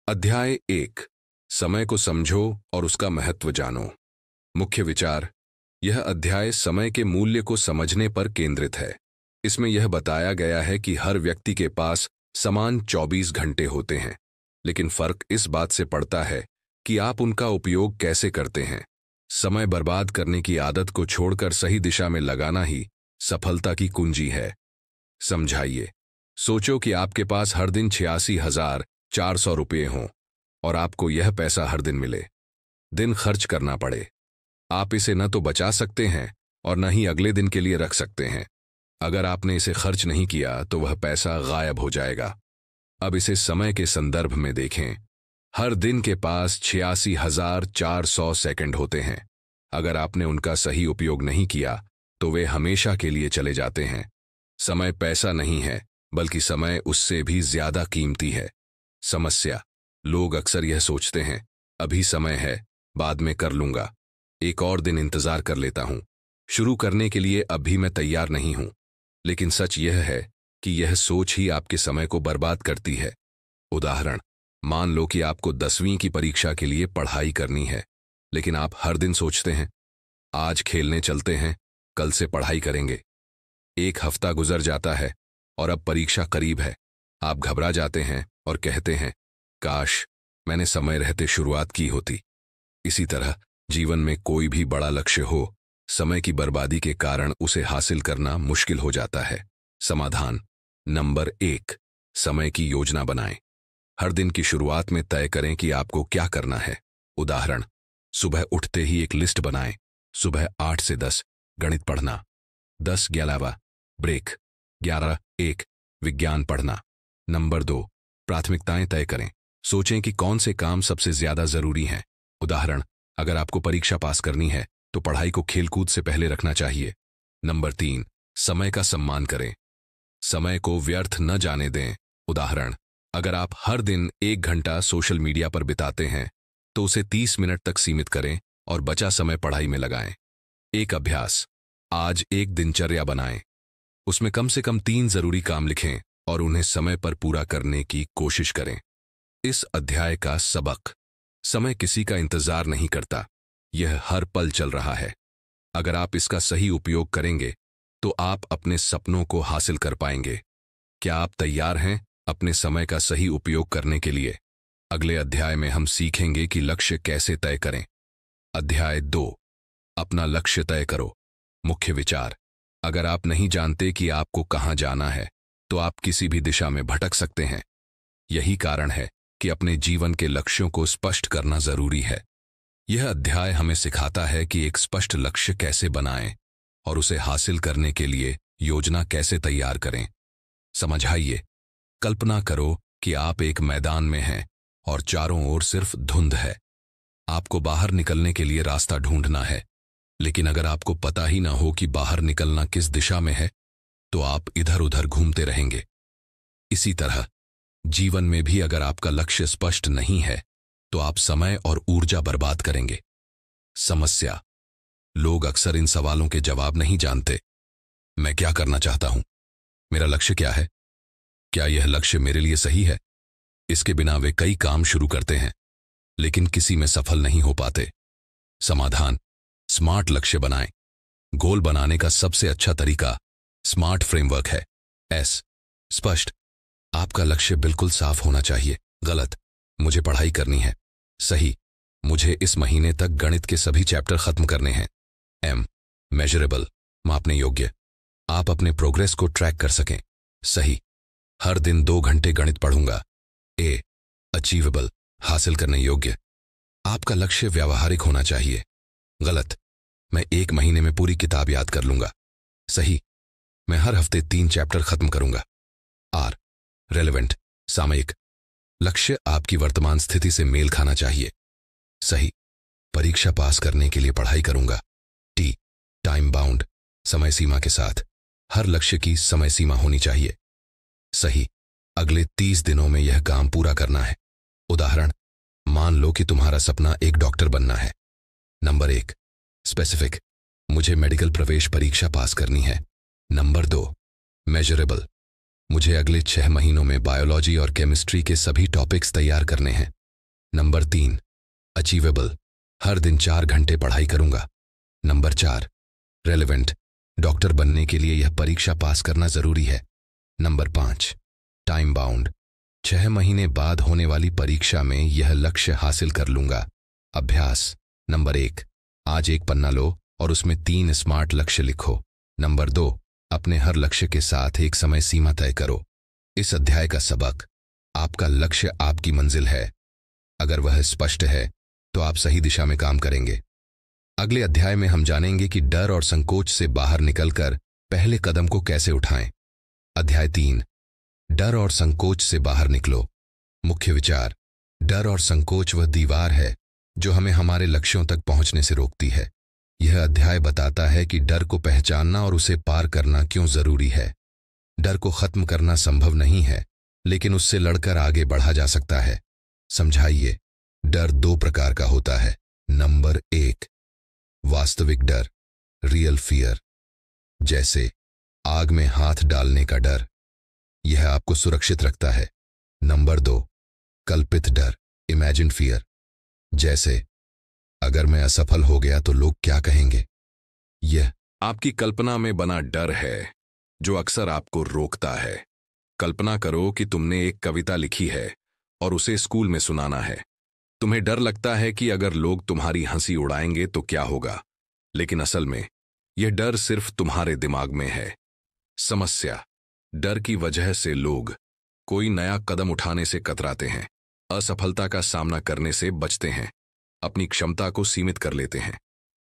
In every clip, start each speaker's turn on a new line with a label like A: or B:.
A: अध्याय 1। समय को समझो और उसका महत्व जानो। मुख्य विचार। यह अध्याय समय के मूल्य को समझने पर केंद्रित है। इसमें यह बताया गया है कि हर व्यक्ति के पास समान 24 घंटे होते हैं, लेकिन फर्क इस बात से पड़ता है कि आप उनका उपयोग कैसे करते हैं। समय बर्बाद करने की आदत को छोड़कर सही दिशा में लगाना ही सफलता की कुंजी है। समझाइए। सोचो कि आपके पास हर दिन 86,400 रुपये हों और आपको यह पैसा हर दिन मिले। दिन खर्च करना पड़े। आप इसे न तो बचा सकते हैं और न ही अगले दिन के लिए रख सकते हैं। अगर आपने इसे खर्च नहीं किया तो वह पैसा गायब हो जाएगा। अब इसे समय के संदर्भ में देखें। हर दिन के पास 86,400 सेकंड होते हैं। अगर आपने उनका सही उपयोग नहीं किया तो वे हमेशा के लिए चले जाते हैं। समय पैसा नहीं है, बल्कि समय उससे भी ज्यादा कीमती है। समस्या। लोग अक्सर यह सोचते हैं, अभी समय है, बाद में कर लूंगा, एक और दिन इंतजार कर लेता हूं, शुरू करने के लिए अभी मैं तैयार नहीं हूं। लेकिन सच यह है कि यह सोच ही आपके समय को बर्बाद करती है। उदाहरण, मान लो कि आपको 10वीं की परीक्षा के लिए पढ़ाई करनी है, लेकिन आप हर दिन सोचते हैं, आज खेलने चलते हैं, कल से पढ़ाई करेंगे। एक हफ्ता गुजर जाता है और अब परीक्षा करीब है। आप घबरा जाते हैं और कहते हैं, काश मैंने समय रहते शुरुआत की होती। इसी तरह जीवन में कोई भी बड़ा लक्ष्य हो, समय की बर्बादी के कारण उसे हासिल करना मुश्किल हो जाता है। समाधान। नंबर 1, समय की योजना बनाएं। हर दिन की शुरुआत में तय करें कि आपको क्या करना है। उदाहरण, सुबह उठते ही एक लिस्ट बनाएं। सुबह 8 से 10 गणित पढ़ना, 10-11 ब्रेक, 11-1 विज्ञान पढ़ना। नंबर 2, प्राथमिकताएं तय करें। सोचें कि कौन से काम सबसे ज्यादा जरूरी हैं। उदाहरण, अगर आपको परीक्षा पास करनी है तो पढ़ाई को खेलकूद से पहले रखना चाहिए। नंबर 3, समय का सम्मान करें। समय को व्यर्थ न जाने दें। उदाहरण, अगर आप हर दिन 1 घंटा सोशल मीडिया पर बिताते हैं तो उसे 30 मिनट तक सीमित करें और बचा समय पढ़ाई में लगाएं। एक अभ्यास, आज एक दिनचर्या बनाएं। उसमें कम से कम 3 जरूरी काम लिखें और उन्हें समय पर पूरा करने की कोशिश करें। इस अध्याय का सबक। समय किसी का इंतजार नहीं करता, यह हर पल चल रहा है। अगर आप इसका सही उपयोग करेंगे तो आप अपने सपनों को हासिल कर पाएंगे। क्या आप तैयार हैं अपने समय का सही उपयोग करने के लिए? अगले अध्याय में हम सीखेंगे कि लक्ष्य कैसे तय करें। अध्याय 2, अपना लक्ष्य तय करो। मुख्य विचार। अगर आप नहीं जानते कि आपको कहां जाना है तो आप किसी भी दिशा में भटक सकते हैं। यही कारण है कि अपने जीवन के लक्ष्यों को स्पष्ट करना जरूरी है। यह अध्याय हमें सिखाता है कि एक स्पष्ट लक्ष्य कैसे बनाएं और उसे हासिल करने के लिए योजना कैसे तैयार करें। समझाइए। कल्पना करो कि आप एक मैदान में हैं और चारों ओर सिर्फ धुंध है। आपको बाहर निकलने के लिए रास्ता ढूंढना है, लेकिन अगर आपको पता ही ना हो कि बाहर निकलना किस दिशा में है तो आप इधर उधर घूमते रहेंगे। इसी तरह जीवन में भी अगर आपका लक्ष्य स्पष्ट नहीं है तो आप समय और ऊर्जा बर्बाद करेंगे। समस्या। लोग अक्सर इन सवालों के जवाब नहीं जानते। मैं क्या करना चाहता हूं? मेरा लक्ष्य क्या है? क्या यह लक्ष्य मेरे लिए सही है? इसके बिना वे कई काम शुरू करते हैं, लेकिन किसी में सफल नहीं हो पाते। समाधान। स्मार्ट लक्ष्य बनाएं। गोल बनाने का सबसे अच्छा तरीका स्मार्ट फ्रेमवर्क है। एस। स्पष्ट। आपका लक्ष्य बिल्कुल साफ होना चाहिए। गलत, मुझे पढ़ाई करनी है। सही, मुझे इस महीने तक गणित के सभी चैप्टर खत्म करने हैं। एम। मेजरेबल, मापने योग्य, आप अपने प्रोग्रेस को ट्रैक कर सकें। सही, हर दिन 2 घंटे गणित पढ़ूंगा। ए। अचीवेबल, हासिल करने योग्य, आपका लक्ष्य व्यावहारिक होना चाहिए। गलत, मैं 1 महीने में पूरी किताब याद कर लूंगा। सही, मैं हर हफ्ते 3 चैप्टर खत्म करूंगा। आर। रेलेवेंट, सामयिक, लक्ष्य आपकी वर्तमान स्थिति से मेल खाना चाहिए। सही, परीक्षा पास करने के लिए पढ़ाई करूंगा। टी। टाइम बाउंड, समय सीमा के साथ, हर लक्ष्य की समय सीमा होनी चाहिए। सही, अगले 30 दिनों में यह काम पूरा करना है। उदाहरण, मान लो कि तुम्हारा सपना एक डॉक्टर बनना है। नंबर 1, स्पेसिफिक, मुझे मेडिकल प्रवेश परीक्षा पास करनी है। नंबर 2, मेजरेबल, मुझे अगले 6 महीनों में बायोलॉजी और केमिस्ट्री के सभी टॉपिक्स तैयार करने हैं। नंबर 3, अचीवेबल, हर दिन 4 घंटे पढ़ाई करूंगा। नंबर 4, रेलेवेंट, डॉक्टर बनने के लिए यह परीक्षा पास करना जरूरी है। नंबर 5, टाइम बाउंड, 6 महीने बाद होने वाली परीक्षा में यह लक्ष्य हासिल कर लूंगा। अभ्यास। नंबर 1, आज एक पन्ना लो और उसमें 3 स्मार्ट लक्ष्य लिखो। नंबर 2, अपने हर लक्ष्य के साथ एक समय सीमा तय करो। इस अध्याय का सबक, आपका लक्ष्य आपकी मंजिल है। अगर वह स्पष्ट है तो आप सही दिशा में काम करेंगे। अगले अध्याय में हम जानेंगे कि डर और संकोच से बाहर निकलकर पहले कदम को कैसे उठाएं। अध्याय 3, डर और संकोच से बाहर निकलो। मुख्य विचार, डर और संकोच वह दीवार है जो हमें हमारे लक्ष्यों तक पहुंचने से रोकती है। यह अध्याय बताता है कि डर को पहचानना और उसे पार करना क्यों जरूरी है। डर को खत्म करना संभव नहीं है, लेकिन उससे लड़कर आगे बढ़ा जा सकता है। समझाइए। डर 2 प्रकार का होता है। नंबर 1, वास्तविक डर, रियल फियर, जैसे आग में हाथ डालने का डर, यह आपको सुरक्षित रखता है। नंबर 2, कल्पित डर, इमेजिन फियर, जैसे अगर मैं असफल हो गया तो लोग क्या कहेंगे। यह आपकी कल्पना में बना डर है जो अक्सर आपको रोकता है। कल्पना करो कि तुमने एक कविता लिखी है और उसे स्कूल में सुनाना है। तुम्हें डर लगता है कि अगर लोग तुम्हारी हंसी उड़ाएंगे तो क्या होगा, लेकिन असल में यह डर सिर्फ तुम्हारे दिमाग में है। समस्या, डर की वजह से लोग कोई नया कदम उठाने से कतराते हैं, असफलता का सामना करने से बचते हैं, अपनी क्षमता को सीमित कर लेते हैं।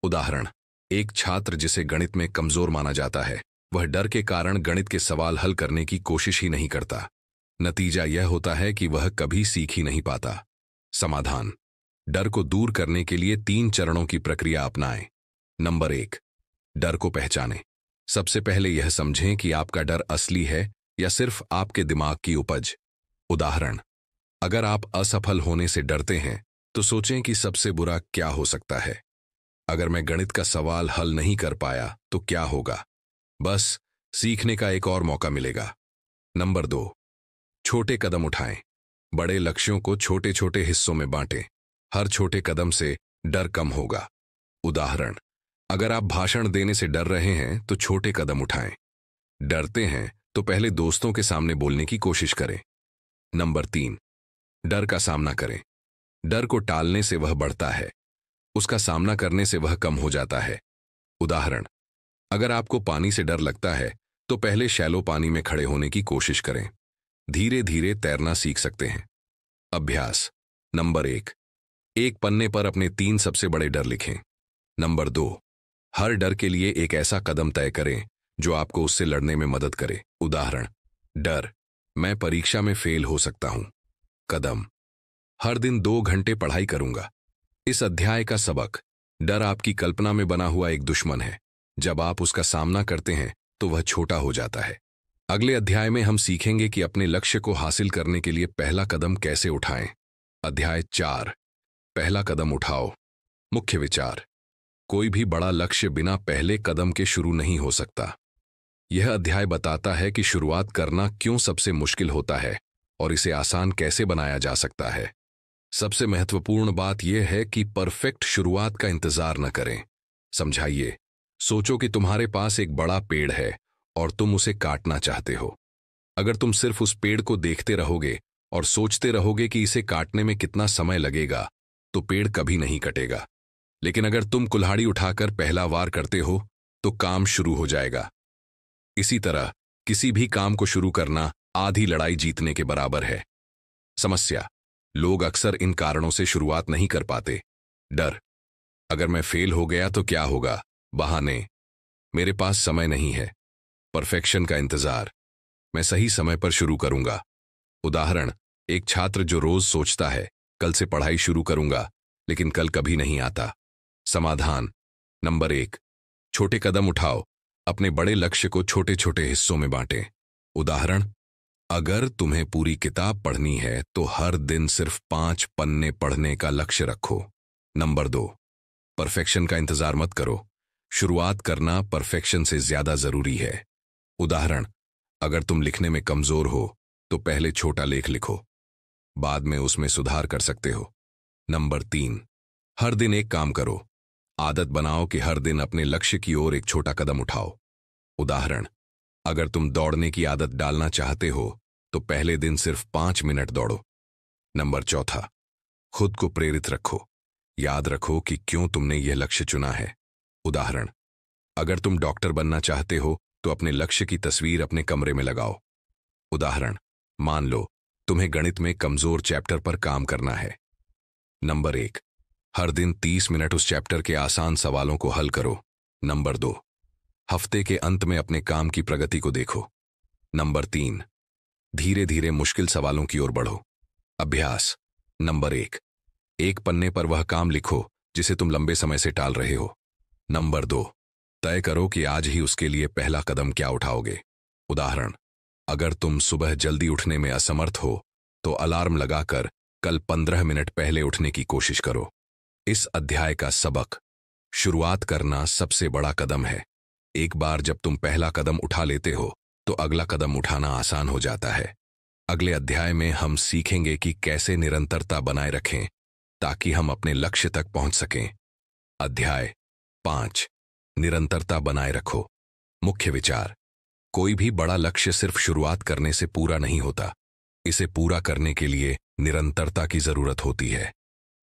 A: उदाहरण, एक छात्र जिसे गणित में कमजोर माना जाता है, वह डर के कारण गणित के सवाल हल करने की कोशिश ही नहीं करता। नतीजा यह होता है कि वह कभी सीख ही नहीं पाता। समाधान, डर को दूर करने के लिए 3 चरणों की प्रक्रिया अपनाएं। नंबर 1, डर को पहचानें। सबसे पहले यह समझें कि आपका डर असली है या सिर्फ आपके दिमाग की उपज। उदाहरण, अगर आप असफल होने से डरते हैं तो सोचें कि सबसे बुरा क्या हो सकता है। अगर मैं गणित का सवाल हल नहीं कर पाया तो क्या होगा, बस सीखने का एक और मौका मिलेगा। नंबर 2, छोटे कदम उठाएं। बड़े लक्ष्यों को छोटे छोटे हिस्सों में बांटें। हर छोटे कदम से डर कम होगा। उदाहरण, अगर आप भाषण देने से डर रहे हैं तो छोटे कदम उठाएं। डरते हैं तो पहले दोस्तों के सामने बोलने की कोशिश करें। नंबर 3, डर का सामना करें। डर को टालने से वह बढ़ता है, उसका सामना करने से वह कम हो जाता है। उदाहरण, अगर आपको पानी से डर लगता है तो पहले शैलो पानी में खड़े होने की कोशिश करें। धीरे धीरे तैरना सीख सकते हैं। अभ्यास। नंबर 1, एक पन्ने पर अपने 3 सबसे बड़े डर लिखें। नंबर 2, हर डर के लिए एक ऐसा कदम तय करें जो आपको उससे लड़ने में मदद करे। उदाहरण, डर, मैं परीक्षा में फेल हो सकता हूं। कदम, हर दिन 2 घंटे पढ़ाई करूंगा। इस अध्याय का सबक, डर आपकी कल्पना में बना हुआ एक दुश्मन है। जब आप उसका सामना करते हैं तो वह छोटा हो जाता है। अगले अध्याय में हम सीखेंगे कि अपने लक्ष्य को हासिल करने के लिए पहला कदम कैसे उठाएं। अध्याय 4, पहला कदम उठाओ। मुख्य विचार, कोई भी बड़ा लक्ष्य बिना पहले कदम के शुरू नहीं हो सकता। यह अध्याय बताता है कि शुरुआत करना क्यों सबसे मुश्किल होता है और इसे आसान कैसे बनाया जा सकता है। सबसे महत्वपूर्ण बात यह है कि परफेक्ट शुरुआत का इंतजार न करें। समझाइए। सोचो कि तुम्हारे पास एक बड़ा पेड़ है और तुम उसे काटना चाहते हो। अगर तुम सिर्फ उस पेड़ को देखते रहोगे और सोचते रहोगे कि इसे काटने में कितना समय लगेगा, तो पेड़ कभी नहीं कटेगा। लेकिन अगर तुम कुल्हाड़ी उठाकर पहला वार करते हो तो काम शुरू हो जाएगा। इसी तरह किसी भी काम को शुरू करना आधी लड़ाई जीतने के बराबर है। समस्या, लोग अक्सर इन कारणों से शुरुआत नहीं कर पाते। डर, अगर मैं फेल हो गया तो क्या होगा। बहाने, मेरे पास समय नहीं है। परफेक्शन का इंतजार, मैं सही समय पर शुरू करूंगा। उदाहरण, एक छात्र जो रोज सोचता है कल से पढ़ाई शुरू करूंगा, लेकिन कल कभी नहीं आता। समाधान। नंबर 1, छोटे कदम उठाओ। अपने बड़े लक्ष्य को छोटे छोटे हिस्सों में बांटें। उदाहरण, अगर तुम्हें पूरी किताब पढ़नी है तो हर दिन सिर्फ 5 पन्ने पढ़ने का लक्ष्य रखो। नंबर 2, परफेक्शन का इंतजार मत करो। शुरुआत करना परफेक्शन से ज्यादा जरूरी है। उदाहरण, अगर तुम लिखने में कमजोर हो तो पहले छोटा लेख लिखो, बाद में उसमें सुधार कर सकते हो। नंबर 3, हर दिन एक काम करो। आदत बनाओ कि हर दिन अपने लक्ष्य की ओर एक छोटा कदम उठाओ। उदाहरण, अगर तुम दौड़ने की आदत डालना चाहते हो तो पहले दिन सिर्फ 5 मिनट दौड़ो। नंबर 4, खुद को प्रेरित रखो। याद रखो कि क्यों तुमने यह लक्ष्य चुना है। उदाहरण, अगर तुम डॉक्टर बनना चाहते हो तो अपने लक्ष्य की तस्वीर अपने कमरे में लगाओ। उदाहरण, मान लो तुम्हें गणित में कमजोर चैप्टर पर काम करना है। नंबर 1, हर दिन 30 मिनट उस चैप्टर के आसान सवालों को हल करो। नंबर 2, हफ्ते के अंत में अपने काम की प्रगति को देखो। नंबर 3, धीरे धीरे मुश्किल सवालों की ओर बढ़ो। अभ्यास। नंबर 1, एक पन्ने पर वह काम लिखो जिसे तुम लंबे समय से टाल रहे हो। नंबर 2, तय करो कि आज ही उसके लिए पहला कदम क्या उठाओगे। उदाहरण, अगर तुम सुबह जल्दी उठने में असमर्थ हो तो अलार्म लगाकर कल 15 मिनट पहले उठने की कोशिश करो। इस अध्याय का सबक, शुरुआत करना सबसे बड़ा कदम है। एक बार जब तुम पहला कदम उठा लेते हो तो अगला कदम उठाना आसान हो जाता है। अगले अध्याय में हम सीखेंगे कि कैसे निरंतरता बनाए रखें ताकि हम अपने लक्ष्य तक पहुंच सकें। अध्याय 5, निरंतरता बनाए रखो। मुख्य विचार, कोई भी बड़ा लक्ष्य सिर्फ शुरुआत करने से पूरा नहीं होता। इसे पूरा करने के लिए निरंतरता की जरूरत होती है।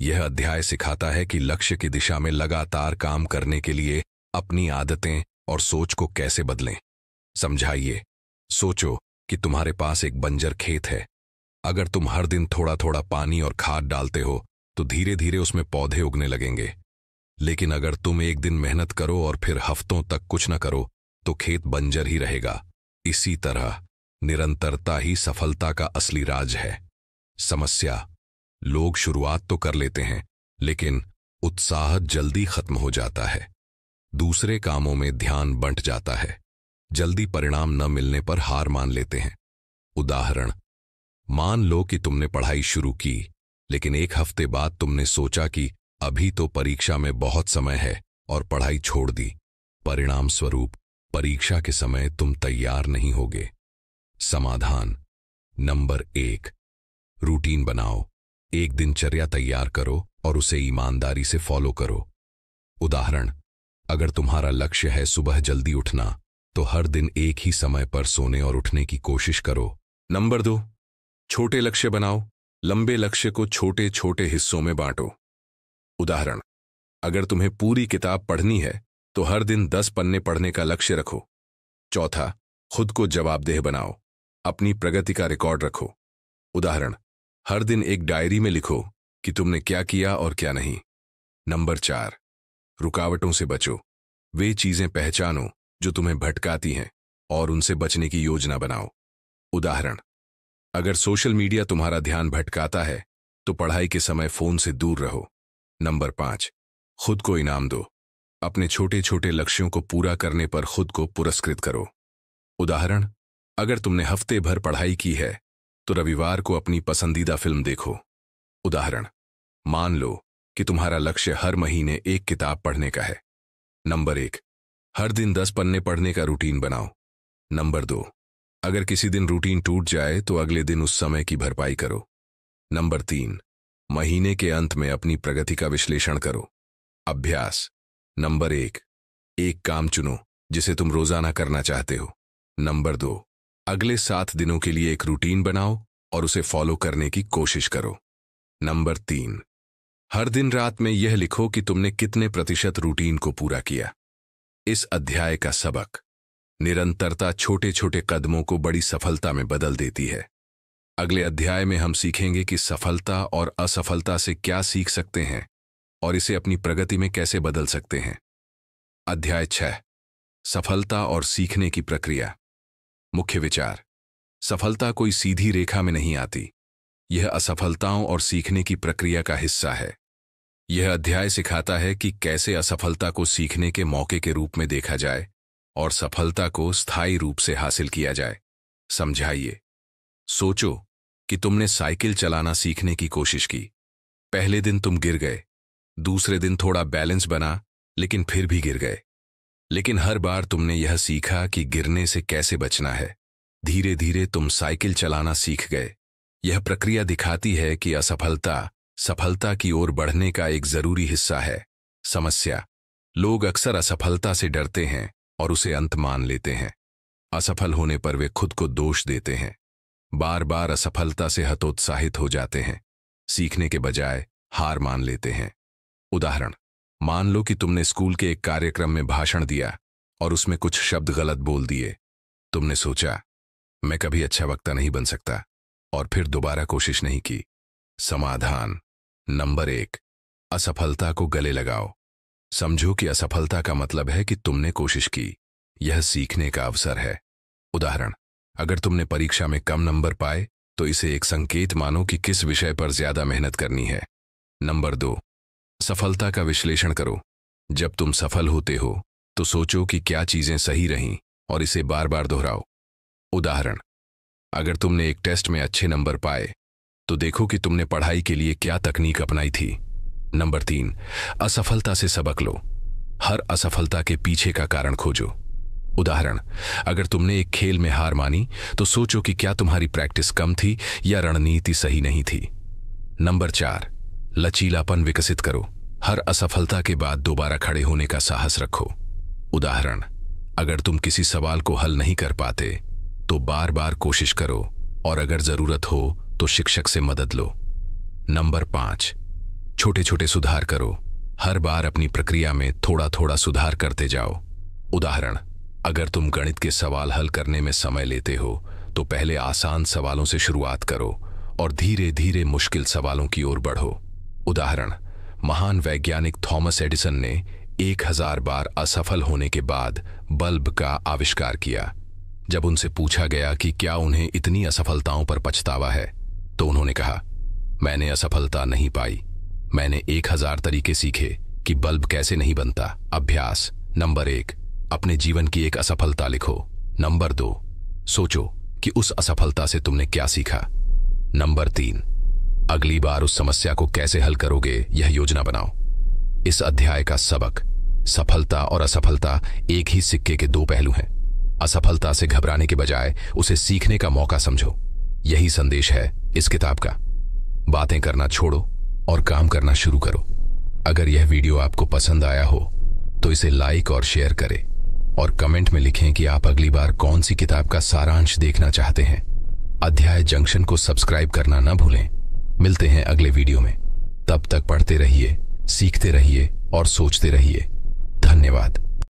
A: यह अध्याय सिखाता है कि लक्ष्य की दिशा में लगातार काम करने के लिए अपनी आदतें और सोच को कैसे बदलें। समझाइए, सोचो कि तुम्हारे पास एक बंजर खेत है। अगर तुम हर दिन थोड़ा थोड़ा पानी और खाद डालते हो तो धीरे धीरे उसमें पौधे उगने लगेंगे। लेकिन अगर तुम एक दिन मेहनत करो और फिर हफ्तों तक कुछ न करो तो खेत बंजर ही रहेगा। इसी तरह निरंतरता ही सफलता का असली राज है। समस्या, लोग शुरुआत तो कर लेते हैं लेकिन उत्साह जल्दी खत्म हो जाता है। दूसरे कामों में ध्यान बंट जाता है। जल्दी परिणाम न मिलने पर हार मान लेते हैं। उदाहरण, मान लो कि तुमने पढ़ाई शुरू की लेकिन एक हफ्ते बाद तुमने सोचा कि अभी तो परीक्षा में बहुत समय है और पढ़ाई छोड़ दी। परिणाम स्वरूप परीक्षा के समय तुम तैयार नहीं होगे। समाधान। नंबर 1, रूटीन बनाओ। एक दिनचर्या तैयार करो और उसे ईमानदारी से फॉलो करो। उदाहरण, अगर तुम्हारा लक्ष्य है सुबह जल्दी उठना तो हर दिन एक ही समय पर सोने और उठने की कोशिश करो। नंबर 2, छोटे लक्ष्य बनाओ। लंबे लक्ष्य को छोटे छोटे हिस्सों में बांटो। उदाहरण, अगर तुम्हें पूरी किताब पढ़नी है तो हर दिन 10 पन्ने पढ़ने का लक्ष्य रखो। चौथा, खुद को जवाबदेह बनाओ। अपनी प्रगति का रिकॉर्ड रखो। उदाहरण, हर दिन एक डायरी में लिखो कि तुमने क्या किया और क्या नहीं। नंबर 4, रुकावटों से बचो। वे चीजें पहचानो जो तुम्हें भटकाती हैं और उनसे बचने की योजना बनाओ। उदाहरण, अगर सोशल मीडिया तुम्हारा ध्यान भटकाता है तो पढ़ाई के समय फोन से दूर रहो। नंबर 5, खुद को इनाम दो। अपने छोटे छोटे लक्ष्यों को पूरा करने पर खुद को पुरस्कृत करो। उदाहरण, अगर तुमने हफ्ते भर पढ़ाई की है तो रविवार को अपनी पसंदीदा फिल्म देखो। उदाहरण, मान लो कि तुम्हारा लक्ष्य हर महीने एक किताब पढ़ने का है। नंबर 1, हर दिन 10 पन्ने पढ़ने का रूटीन बनाओ। नंबर 2, अगर किसी दिन रूटीन टूट जाए तो अगले दिन उस समय की भरपाई करो। नंबर 3, महीने के अंत में अपनी प्रगति का विश्लेषण करो। अभ्यास। नंबर 1, एक काम चुनो जिसे तुम रोजाना करना चाहते हो। नंबर 2, अगले 7 दिनों के लिए एक रूटीन बनाओ और उसे फॉलो करने की कोशिश करो। नंबर 3, हर दिन रात में यह लिखो कि तुमने कितने प्रतिशत रूटीन को पूरा किया। इस अध्याय का सबक, निरंतरता छोटे छोटे कदमों को बड़ी सफलता में बदल देती है। अगले अध्याय में हम सीखेंगे कि सफलता और असफलता से क्या सीख सकते हैं और इसे अपनी प्रगति में कैसे बदल सकते हैं। अध्याय 6, सफलता और सीखने की प्रक्रिया। मुख्य विचार, सफलता कोई सीधी रेखा में नहीं आती। यह असफलताओं और सीखने की प्रक्रिया का हिस्सा है। यह अध्याय सिखाता है कि कैसे असफलता को सीखने के मौके के रूप में देखा जाए और सफलता को स्थायी रूप से हासिल किया जाए। समझाइए, सोचो कि तुमने साइकिल चलाना सीखने की कोशिश की। पहले दिन तुम गिर गए, दूसरे दिन थोड़ा बैलेंस बना लेकिन फिर भी गिर गए। लेकिन हर बार तुमने यह सीखा कि गिरने से कैसे बचना है। धीरे धीरे तुम साइकिल चलाना सीख गए। यह प्रक्रिया दिखाती है कि असफलता सफलता की ओर बढ़ने का एक जरूरी हिस्सा है। समस्या, लोग अक्सर असफलता से डरते हैं और उसे अंत मान लेते हैं। असफल होने पर वे खुद को दोष देते हैं। बार बार असफलता से हतोत्साहित हो जाते हैं। सीखने के बजाय हार मान लेते हैं। उदाहरण, मान लो कि तुमने स्कूल के एक कार्यक्रम में भाषण दिया और उसमें कुछ शब्द गलत बोल दिए। तुमने सोचा, मैं कभी अच्छा वक्ता नहीं बन सकता, और फिर दोबारा कोशिश नहीं की। समाधान नंबर 1, असफलता को गले लगाओ। समझो कि असफलता का मतलब है कि तुमने कोशिश की। यह सीखने का अवसर है। उदाहरण, अगर तुमने परीक्षा में कम नंबर पाए तो इसे एक संकेत मानो कि किस विषय पर ज्यादा मेहनत करनी है। नंबर 2, सफलता का विश्लेषण करो। जब तुम सफल होते हो तो सोचो कि क्या चीजें सही रहीं और इसे बार बार दोहराओ। उदाहरण, अगर तुमने एक टेस्ट में अच्छे नंबर पाए तो देखो कि तुमने पढ़ाई के लिए क्या तकनीक अपनाई थी। नंबर 3, असफलता से सबक लो। हर असफलता के पीछे का कारण खोजो। उदाहरण, अगर तुमने एक खेल में हार मानी तो सोचो कि क्या तुम्हारी प्रैक्टिस कम थी या रणनीति सही नहीं थी। नंबर 4, लचीलापन विकसित करो। हर असफलता के बाद दोबारा खड़े होने का साहस रखो। उदाहरण, अगर तुम किसी सवाल को हल नहीं कर पाते तो बार बार कोशिश करो और अगर जरूरत हो तो शिक्षक से मदद लो। नंबर 5, छोटे छोटे सुधार करो। हर बार अपनी प्रक्रिया में थोड़ा थोड़ा सुधार करते जाओ। उदाहरण, अगर तुम गणित के सवाल हल करने में समय लेते हो तो पहले आसान सवालों से शुरुआत करो और धीरे धीरे मुश्किल सवालों की ओर बढ़ो। उदाहरण, महान वैज्ञानिक थॉमस एडिसन ने 1000 बार असफल होने के बाद बल्ब का आविष्कार किया। जब उनसे पूछा गया कि क्या उन्हें इतनी असफलताओं पर पछतावा है तो उन्होंने कहा, मैंने असफलता नहीं पाई, मैंने 1000 तरीके सीखे कि बल्ब कैसे नहीं बनता। अभ्यास नंबर 1, अपने जीवन की एक असफलता लिखो। नंबर 2, सोचो कि उस असफलता से तुमने क्या सीखा। नंबर 3, अगली बार उस समस्या को कैसे हल करोगे यह योजना बनाओ। इस अध्याय का सबक, सफलता और असफलता एक ही सिक्के के दो पहलू हैं। असफलता से घबराने के बजाय उसे सीखने का मौका समझो। यही संदेश है इस किताब का। बातें करना छोड़ो और काम करना शुरू करो। अगर यह वीडियो आपको पसंद आया हो तो इसे लाइक और शेयर करें और कमेंट में लिखें कि आप अगली बार कौन सी किताब का सारांश देखना चाहते हैं। अध्याय जंक्शन को सब्सक्राइब करना न भूलें। मिलते हैं अगले वीडियो में। तब तक पढ़ते रहिए, सीखते रहिए और सोचते रहिए। धन्यवाद।